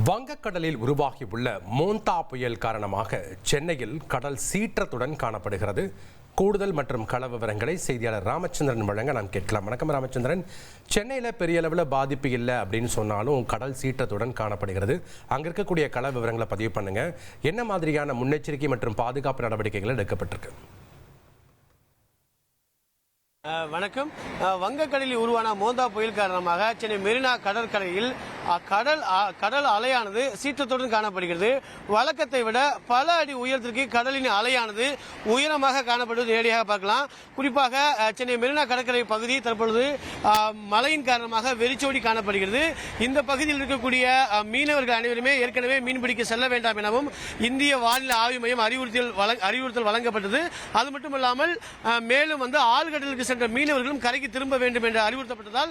வங்கக்கடலில் உருவாகியுள்ள மோந்தா புயல் காரணமாக சென்னையில் கடல் சீற்றத்துடன் காணப்படுகிறது. கூடுதல் மற்றும் கள விவரங்களை செய்தியாளர் ராமச்சந்திரன் வழங்க நாம் கேட்கலாம். வணக்கம் ராமச்சந்திரன். சென்னையில் பெரிய அளவில் பாதிப்பு இல்லை அப்படின்னு சொன்னாலும் கடல் சீற்றத்துடன் காணப்படுகிறது. அங்கே இருக்கக்கூடிய கள விவரங்களை பதிவு பண்ணுங்க. என்ன மாதிரியான முன்னெச்சரிக்கை மற்றும் பாதுகாப்பு நடவடிக்கைகள் எடுக்கப்பட்டிருக்கு? வணக்கம். வங்கக்கடலில் உருவான மோந்தா புயல் காரணமாக சென்னை மெரினா கடற்கரையில் கடல் அலையானது சீற்றத்துடன் காணப்படுகிறது. வழக்கத்தை விட பல அடி உயரத்திற்கு கடலின் அலையானது உயரமாக காணப்படுவது நேரடியாக பார்க்கலாம். குறிப்பாக சென்னை மெரினா கடற்கரை பகுதி தற்பொழுது மழையின் காரணமாக வெறிச்சோடி காணப்படுகிறது. இந்த பகுதியில் இருக்கக்கூடிய மீனவர்கள் அனைவருமே ஏற்கனவே மீன்பிடிக்க செல்ல வேண்டாம் எனவும் இந்திய வானிலை ஆய்வு மையம் அறிவுறுத்தல் வழங்கப்பட்டது. அது மட்டுமல்லாமல் மேலும் ஆழ்கடலுக்கு சென்ற மீனவர்களும் கரைக்கு திரும்ப வேண்டும் என்று அறிவுறுத்தப்பட்டதால்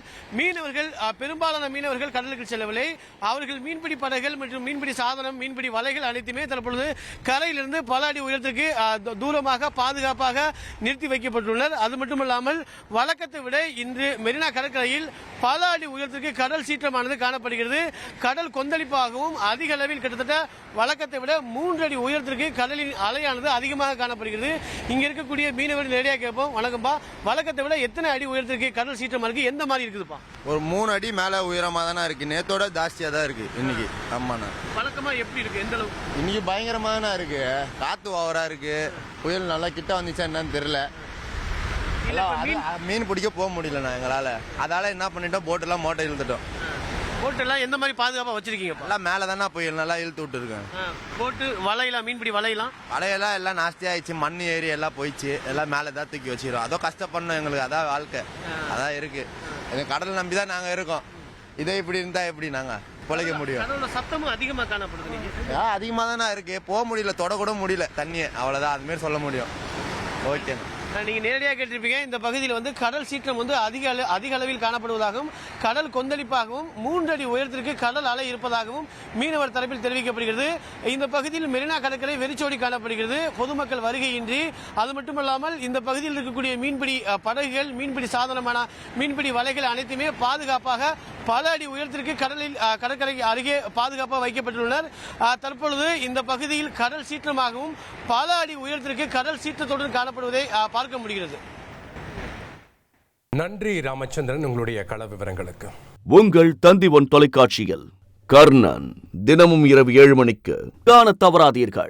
பெரும்பாலான மீனவர்கள் கடலுக்கு செல்லவில்லை. அவர்கள் மீன்பிடி படகுகள் மற்றும் மீன்பிடி சாதனம், மீன்பிடி வலைகள் அனைத்துமே தற்பொழுது கரையிலிருந்து பல அடி உயரத்திற்கு தூரமாக பாதுகாப்பாக நிறுத்தி வைக்கப்பட்டுள்ளனர். அது மட்டுமல்லாமல் வழக்கத்தை விட இன்று மெரினா கடற்கரையில் பல அடி உயரத்திற்கு கடல் சீற்றமானது காணப்படுகிறது. கடல் கொந்தளிப்பாகவும் அதிக அளவில் கிட்டத்தட்ட வழக்கத்தை விட 3 அடி உயரத்திற்கு கடலின் அலையானது அதிகமாக காணப்படுகிறது. இங்க இருக்கக்கூடிய மீனவர்கள் நேரடியாக கேட்போம். வணக்கம்பா, வழக்கத்தை விட எத்தனை அடி உயரத்திற்கு கடல் சீற்றமா இருக்கு? எந்த மாதிரி இருக்குதுப்பா? ஒரு 3 அடி மேல உயரமா தானே இருக்கு. நேத்தோட ஜாஸ்தியா தான் இருக்கு இன்னைக்கு. ஆமாண்ணா. வழக்கமா எப்படி இருக்கு? எந்த அளவு? இன்னைக்கு பயங்கரமா தானே இருக்கு. காத்து ஓவரா இருக்கு. புயல் நல்லா கிட்ட வந்துச்சா என்னன்னு தெரியல. மீன் பிடிக்க போக முடியலண்ணா எங்களால. அதால என்ன பண்ணிட்டோம், போட் எல்லாம் மோட்டை இழுத்துட்டோம். போட் எல்லாம் எந்த மாதிரி பாதுகாப்பா வச்சிருக்கீங்க? எல்லாம் மேல தானே புயல் நல்லா இழுத்து விட்டு இருக்கேன். போட்டு வலையெல்லாம், மீன்பிடி வலையெல்லாம் எல்லாம் நாஸ்தி ஆயிடுச்சு. மண் ஏறி எல்லாம் போயிடுச்சு. எல்லாம் மேல தான் தூக்கி வச்சிடும். அதோ கஷ்டப்படணும் எங்களுக்கு. அதான் வாழ்க்கை, அதான் இருக்கு. எங்க கடல் நம்பி தான் நாங்க இருக்கோம். இதே இப்படி இருந்தா எப்படி நாங்க பொழைக்க முடியும்? சத்தமும் அதிகமா காணப்படுது. அதிகமா தானே இருக்கு. போக முடியல, தொட கூட முடியல தண்ணியை. அவ்வளவுதான், அது மாதிரி சொல்ல முடியும். ஓகே, நீங்க நேரடியாக கேட்டிருப்பீங்க. இந்த பகுதியில் கடல் சீற்றம் அதிக அளவில் காணப்படுவதாகவும் கடல் கொந்தளிப்பாகவும் 3 அடி உயரத்திற்கு கடல் அலை இருப்பதாகவும் மீனவர் தரப்பில் தெரிவிக்கப்படுகிறது. இந்த பகுதியில் மெரினா கடற்கரை வெறிச்சோடி காணப்படுகிறது. பொதுமக்கள் வருகையின்றி. அது மட்டுமல்லாமல் இந்த பகுதியில் இருக்கக்கூடிய மீன்பிடி படகுகள், மீன்பிடி சாதனமான மீன்பிடி வலைகள் அனைத்துமே பாதுகாப்பாக பல அடி உயரத்திற்கு கடற்கரை அருகே பாதுகாப்பாக வைக்கப்பட்டுள்ளனர். தற்பொழுது இந்த பகுதியில் கடல் சீற்றமாகவும் பல அடி உயரத்திற்கு கடல் சீற்றத்துடன் காணப்படுவதை பார்க்க முடிகிறது. நன்றி ராமச்சந்திரன், உங்களுடைய கள விவரங்களுக்கு. உங்கள் தந்தி1 தொலைக்காட்சியில் கர்ணன் தினமும் இரவு 7 மணிக்கு காண தவறாதீர்கள்.